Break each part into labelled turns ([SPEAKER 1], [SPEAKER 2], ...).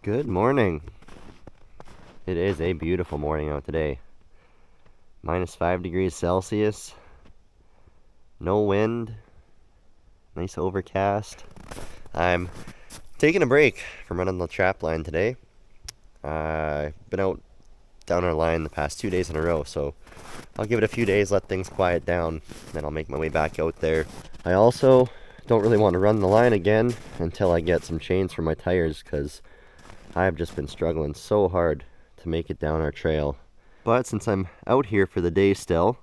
[SPEAKER 1] Good morning. It is a beautiful morning out today. -5 degrees Celsius, no wind, nice overcast. I'm taking a break from running the trap line today. I've been out down our line the past 2 days in a row, so I'll give it a few days, let things quiet down, then I'll make my way back out there. I also don't really want to run the line again until I get some chains for my tires, because I've just been struggling so hard to make it down our trail. But since I'm out here for the day still,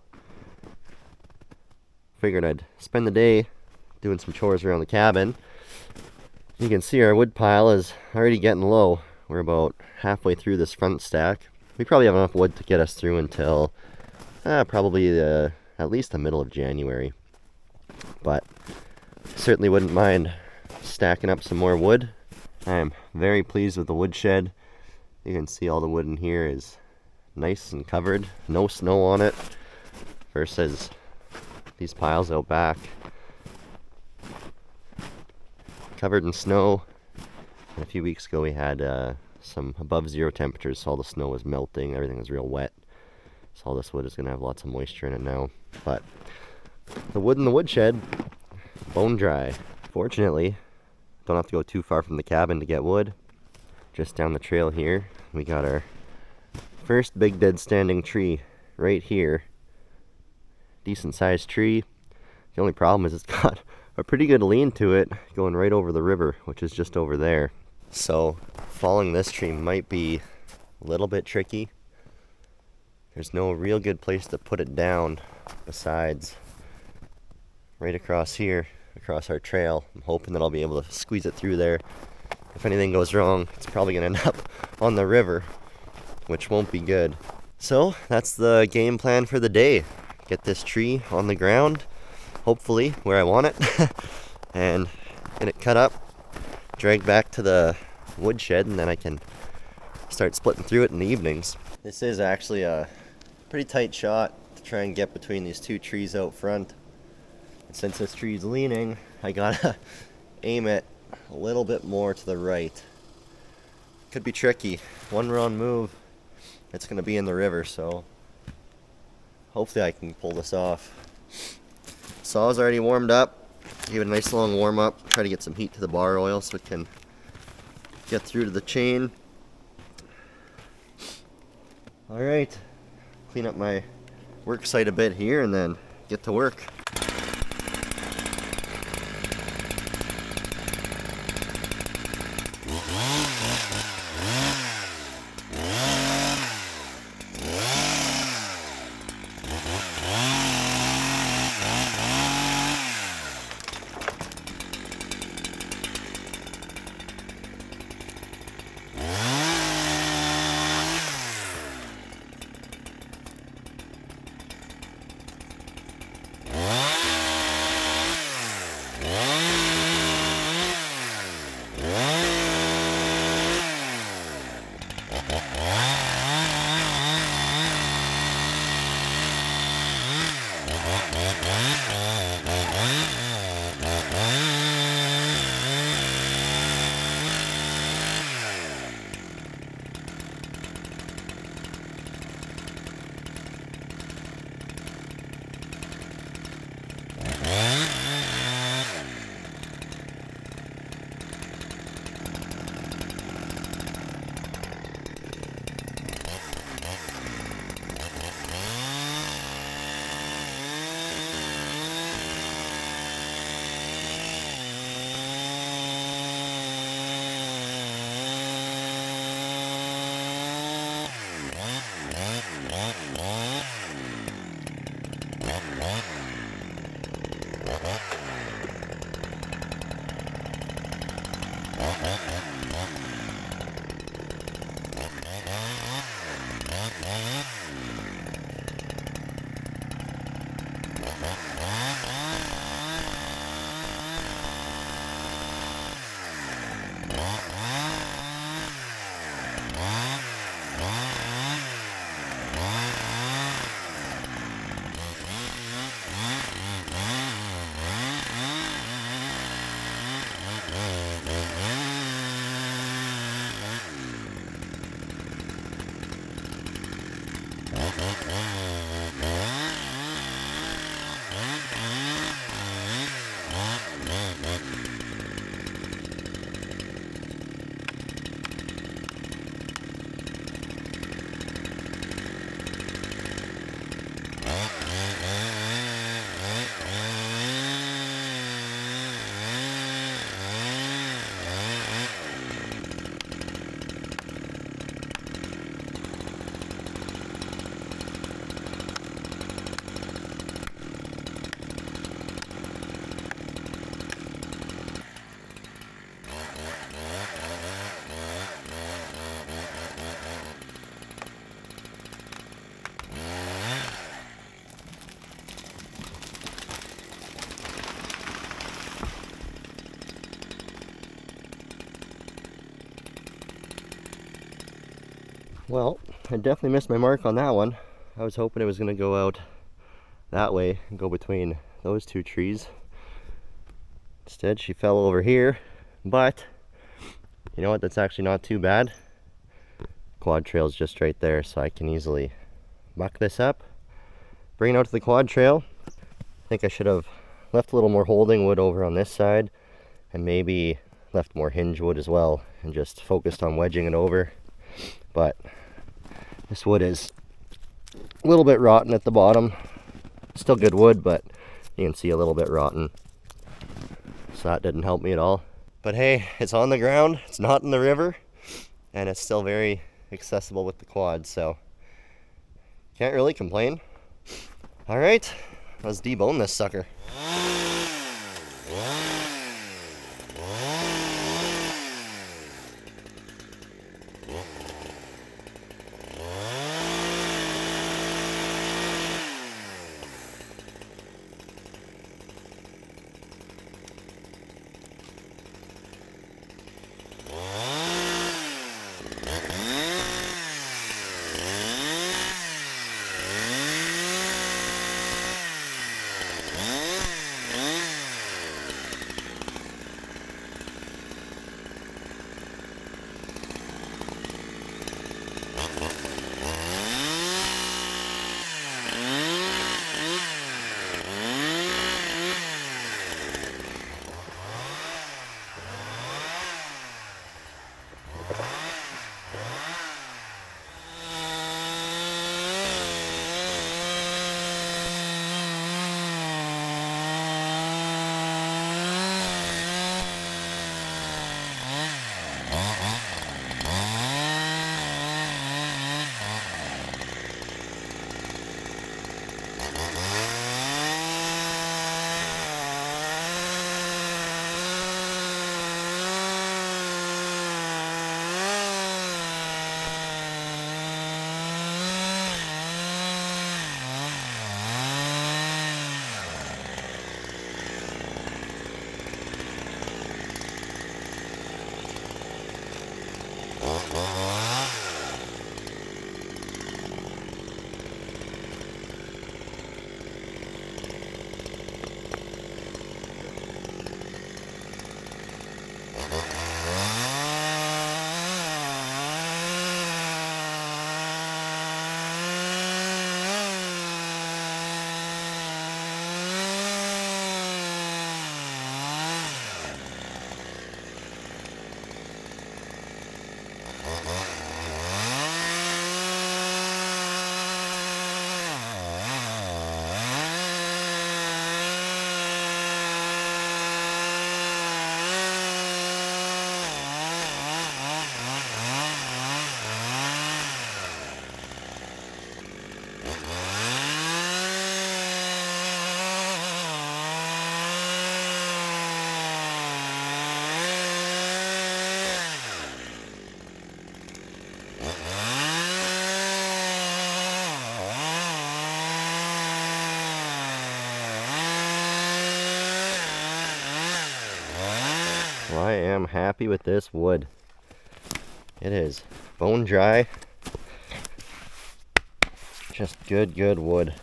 [SPEAKER 1] figured I'd spend the day doing some chores around the cabin. You can see our wood pile is already getting low. We're about halfway through this front stack. We probably have enough wood to get us through until probably at least the middle of January. But certainly wouldn't mind stacking up some more wood. I am very pleased with the woodshed. You can see all the wood in here is nice and covered, no snow on it, versus these piles out back covered in snow. And a few weeks ago we had some above zero temperatures, so all the snow was melting, everything was real wet. So all this wood is going to have lots of moisture in it now. But the wood in the woodshed, bone dry. Fortunately, don't have to go too far from the cabin to get wood. Just down the trail here, we got our first big dead standing tree right here. Decent sized tree. The only problem is it's got a pretty good lean to it going right over the river, which is just over there. So falling this tree might be a little bit tricky. There's no real good place to put it down besides right across here, across our trail. I'm hoping that I'll be able to squeeze it through there. If anything goes wrong, it's probably going to end up on the river, which won't be good. So that's the game plan for the day. Get this tree on the ground, hopefully where I want it, and get it cut up, drag back to the woodshed, and then I can start splitting through it in the evenings. This is actually a pretty tight shot to try and get between these two trees out front. And since this tree's leaning, I gotta aim it a little bit more to the right. Could be tricky. One wrong move, it's gonna be in the river, so hopefully I can pull this off. Saw's already warmed up. Give it a nice long warm up. Try to get some heat to the bar oil so it can get through to the chain. Alright, clean up my work site a bit here and then get to work. Well, I definitely missed my mark on that one. I was hoping it was going to go out that way and go between those two trees. Instead, she fell over here, but you know what? That's actually not too bad. Quad trail's just right there, so I can easily buck this up, bring it out to the quad trail. I think I should have left a little more holding wood over on this side and maybe left more hinge wood as well and just focused on wedging it over. But this wood is a little bit rotten at the bottom. Still good wood, but you can see a little bit rotten. So that didn't help me at all. But hey, it's on the ground, it's not in the river, and it's still very accessible with the quad, so can't really complain. All right, let's debone this sucker. Well, I am happy with this wood. It is bone dry. Just good wood.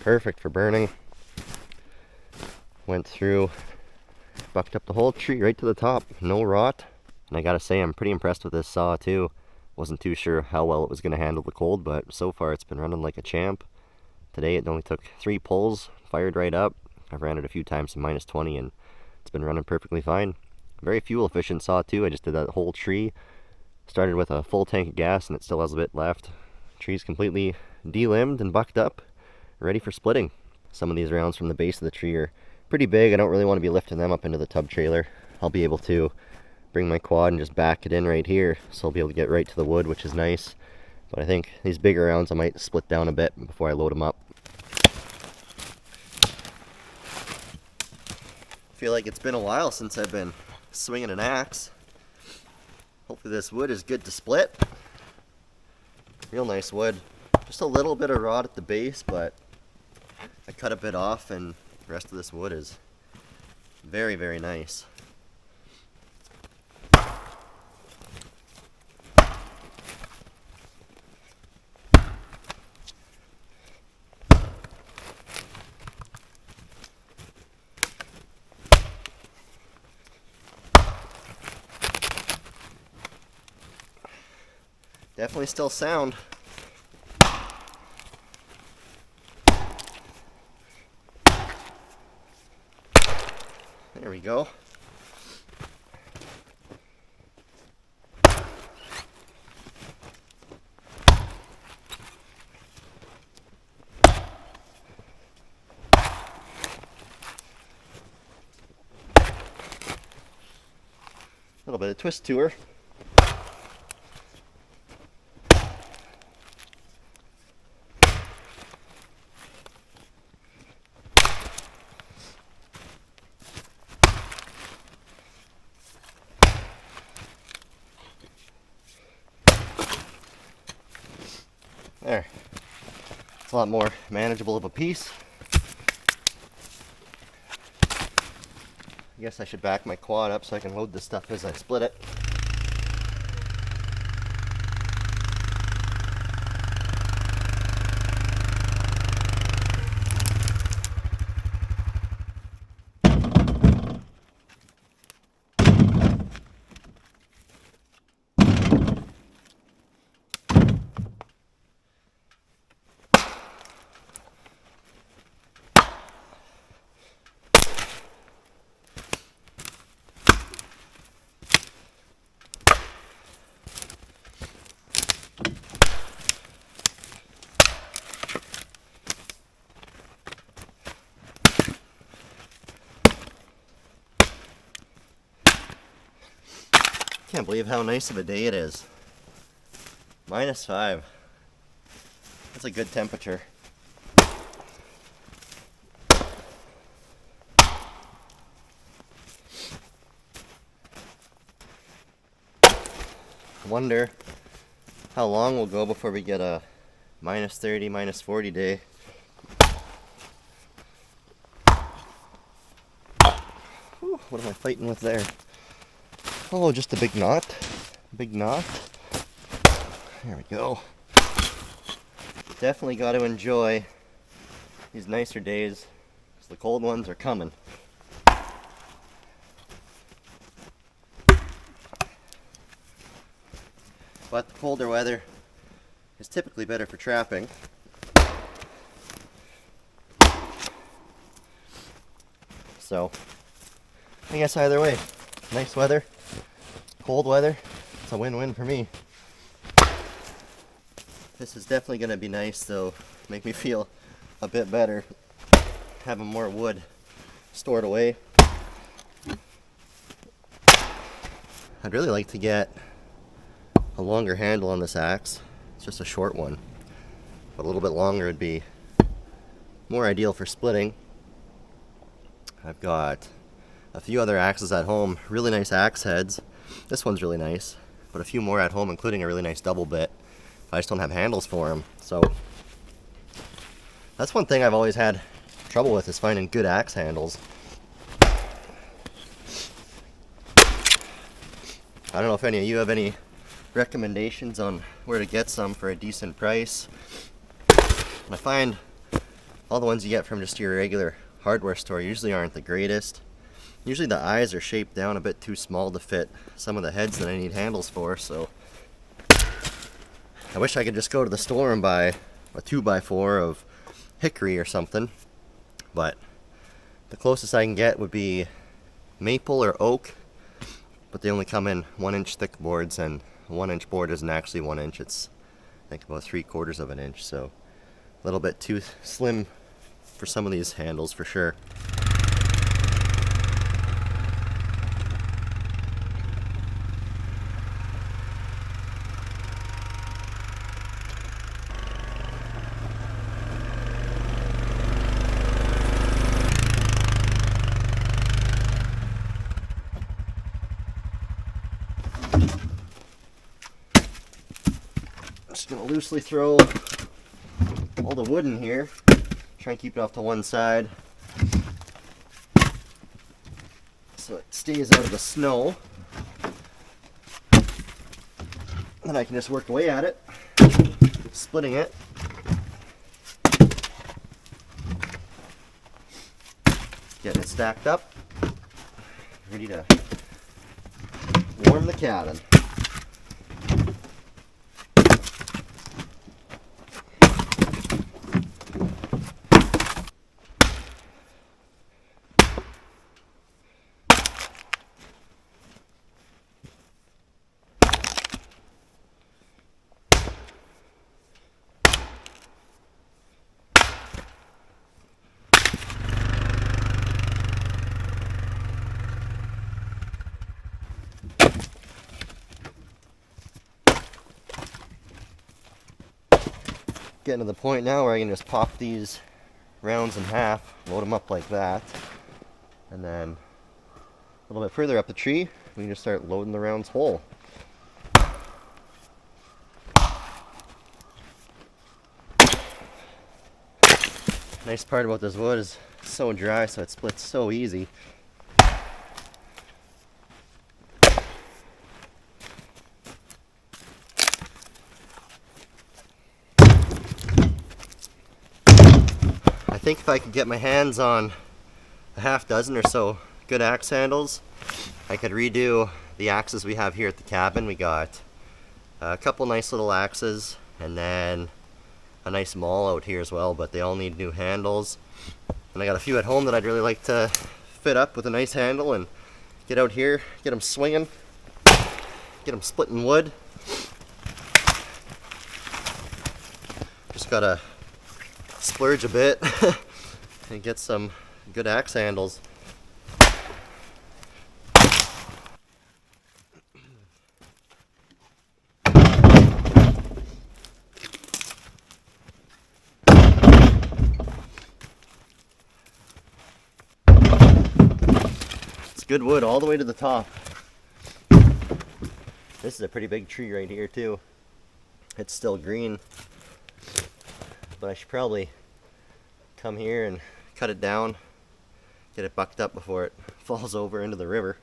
[SPEAKER 1] Perfect for burning. Went through, bucked up the whole tree right to the top. No rot. And I gotta say, I'm pretty impressed with this saw too. Wasn't too sure how well it was gonna handle the cold, but so far it's been running like a champ. Today it only took 3 pulls, fired right up. I've ran it a few times to -20 and it's been running perfectly fine. Very fuel efficient saw too. I just did that whole tree. Started with a full tank of gas and it still has a bit left. Tree's completely delimbed and bucked up, ready for splitting. Some of these rounds from the base of the tree are pretty big. I don't really want to be lifting them up into the tub trailer. I'll be able to bring my quad and just back it in right here, so I'll be able to get right to the wood, which is nice. But I think these bigger rounds I might split down a bit before I load them up. I feel like it's been a while since I've been swinging an axe. Hopefully this wood is good to split. Real nice wood. Just a little bit of rot at the base, but I cut a bit off and the rest of this wood is very nice. Definitely still sound. There we go. A little bit of twist to her. There. It's a lot more manageable of a piece. I guess I should back my quad up so I can load this stuff as I split it. Can't believe how nice of a day it is. -5. That's a good temperature. Wonder how long we'll go before we get a -30, -40 day. Whew, what am I fighting with there? Oh, just a big knot. Big knot. There we go. Definitely got to enjoy these nicer days, because the cold ones are coming. But the colder weather is typically better for trapping. So, I guess either way, nice weather, cold weather, it's a win-win for me. This is definitely going to be nice though, make me feel a bit better, having more wood stored away. I'd really like to get a longer handle on this axe. It's just a short one, but a little bit longer would be more ideal for splitting. I've got a few other axes at home, really nice axe heads. This one's really nice, but a few more at home, including a really nice double bit. I just don't have handles for them, so that's one thing I've always had trouble with, is finding good axe handles. I don't know if any of you have any recommendations on where to get some for a decent price. I find all the ones you get from just your regular hardware store usually aren't the greatest. Usually the eyes are shaped down a bit too small to fit some of the heads that I need handles for, so I wish I could just go to the store and buy a 2x4 of hickory or something, but the closest I can get would be maple or oak, but they only come in 1-inch thick boards, and a 1-inch board isn't actually 1 inch, it's I think about 3/4 of an inch, so a little bit too slim for some of these handles for sure. Just gonna loosely throw all the wood in here, try and keep it off to one side so it stays out of the snow. Then I can just work away at it, splitting it. Getting it stacked up, ready to warm the cabin. getting to the point now where I can just pop these rounds in half, load them up like that, and then a little bit further up the tree, we can just start loading the rounds whole. Nice part about this wood is it's so dry, so it splits so easy. I think if I could get my hands on a half dozen or so good axe handles, I could redo the axes we have here at the cabin. We got a couple nice little axes and then a nice maul out here as well, but they all need new handles. And I got a few at home that I'd really like to fit up with a nice handle and get out here, get them swinging, get them splitting wood. Just gotta splurge a bit and get some good axe handles. It's good wood all the way to the top. This is a pretty big tree right here too. It's still green, but I should probably come here and cut it down, get it bucked up before it falls over into the river.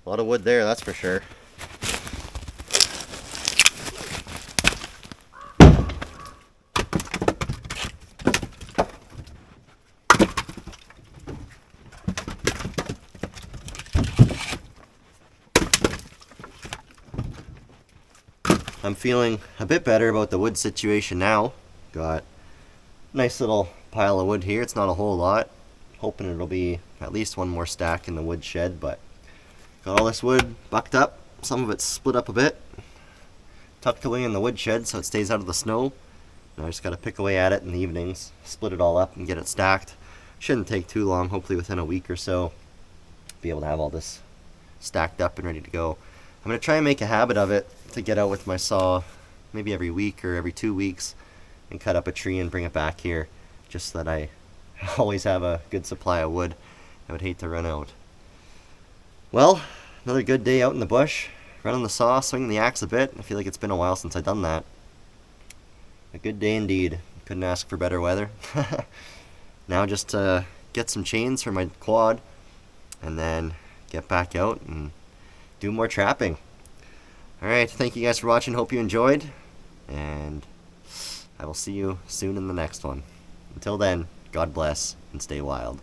[SPEAKER 1] A lot of wood there, that's for sure. I'm feeling a bit better about the wood situation now. Got a nice little pile of wood here. It's not a whole lot. Hoping it'll be at least one more stack in the wood shed, but got all this wood bucked up. Some of it's split up a bit, tucked away in the wood shed so it stays out of the snow. Now I just got to pick away at it in the evenings, split it all up and get it stacked. Shouldn't take too long, hopefully within a week or so, be able to have all this stacked up and ready to go. I'm going to try and make a habit of it to get out with my saw maybe every week or every 2 weeks and cut up a tree and bring it back here, just so that I always have a good supply of wood. I would hate to run out. Well, another good day out in the bush, running the saw, swinging the axe a bit. I feel like it's been a while since I've done that. A good day indeed. Couldn't ask for better weather. Now just get some chains for my quad and then get back out and do more trapping. Alright, thank you guys for watching. Hope you enjoyed, and I will see you soon in the next one. Until then, God bless and stay wild.